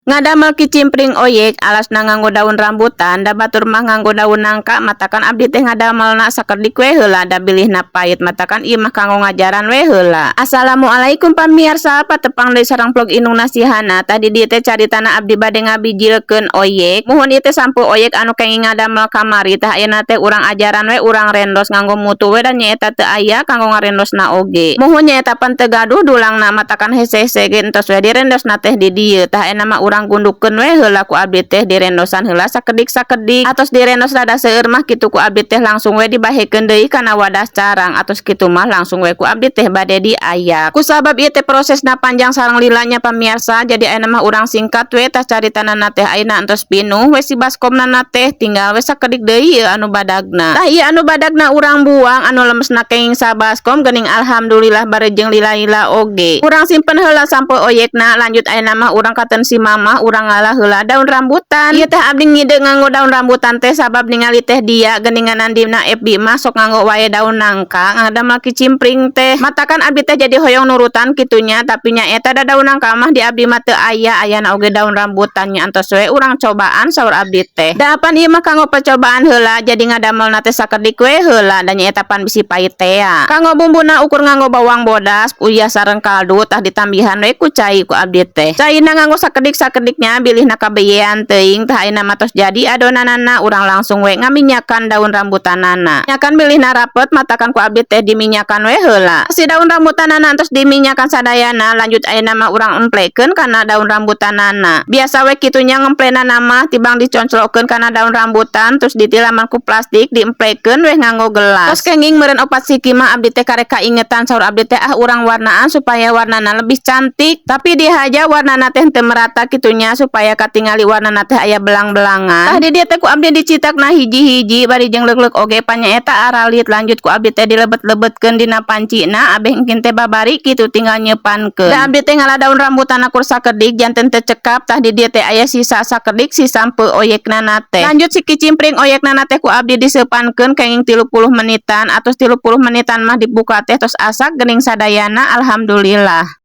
Ngadamel kicimpring oyek alasna nganggo daun rambutan da batur mah nganggo daun nangka matakan abdi teh ngadamelna sakedik we heula da bilihna pait matakan ieu mah kanggo ngajaran we heula. Assalamualaikum pamirsa patepang deui sareng vlog Inung Nasihana. Tadi dieu teh caritana abdi bade ngabijilkeun oyek. Muhun ieu teh sampo oyek anu kenging ngadamel kamari tah ayeuna teh urang ajaran we urang rendos nganggo mutu we dan nyaeta teu aya kanggo ngarendosna oge. Muhun nyaeta pan teu gaduh dulangna matakan hese-hese ge entos we direndosna teh di dieu tah ayeuna mah urang gundukeun we heula ku abdi teh direndosan heula sakedik-sakedik atos direndos rada seueur mah kitu ku abdi teh langsung we dibahekeun deui kana wadah carang atos kitu mah langsung we ku abdi teh bade diayak. Kusabab ieu teh prosesna panjang sareng lilanya pamirsa jadi ayeuna mah urang singkat we tah caritanana teh ayeuna entos pinuh we si baskomna teh tinggal we sakedik deui ieu anu badagna. Tah ieu anu badagna urang buang anu lemesna kenging sabaskom geuning alhamdulillah barejeng lila-lila oge. Urang simpen heula sampo oyekna lanjut ayeuna mah urang katen si mama urang ngalah heula daun rambutan. Ieu teh abdi ngide nganggo daun rambutan teh sabab ningali teh dia geuninganan dina FB mah sok nganggo wae daun nangka ngadamel kicimpring teh. Matakan abdi teh jadi hoyong nurutan kitunya tapi nya eta da daun nangka mah di abdi mah teu aya ayana oge daun rambutannya antos we urang cobaan saur abdi teh. Da pan ieu mah kanggo percobaan heula jadi ngadamelna teh sakedik we heula da nya eta pan bisi pait teh. Kanggo bumbuna ukur nganggo bawang bodas, uyah sareng kaldu tah ditambihan we ku cai ku abdi teh. Caina nganggo sakedik-sakediknya bilihna kabeyean teuing tah ayeuna mah tos jadi adonanana urang langsung we ngaminyakan daun rambutanana. Nyakan bilihna rapet matakan ku abdi teh diminyakan we heula. Si daun rambutanana tos diminyakan sadayana lanjut ayeuna mah urang emplekeun kana daun rambutanana. Biasa we kitunya ngemplenana mah tibang diconclokeun kana daun rambutan terus ditilaman ku plastik diemplekeun we nganggo gelas. Tos kenging meureun opat siki mah abdi teh karek kaingetan saur abdi teh urang warnaan supaya warnana lebih cantik tapi dihaja warnana teh teu merata kitunya supaya katingali warnana teh aya belang-belangan. Tah di dieu teh ku abdi dicitakna hiji-hiji bari jeung leuk-leuk oge panyaeta aralit lanjut ku abdi teh dilebet-lebetkeun dina pancina abeh engkin teh babari kitu tinggal nyeupankeun. Da abdi teh ngalah daun rambutan akur sakedik janten teu cekap tah di dieu teh aya sisa sakedik si sampe oyekna teh. Lanjut si kicimpring oyekna teh ku abdi diseupankeun kenging 30 menitan atos 30 menitan mah dibuka teh tos asak geuning sadayana alhamdulillah.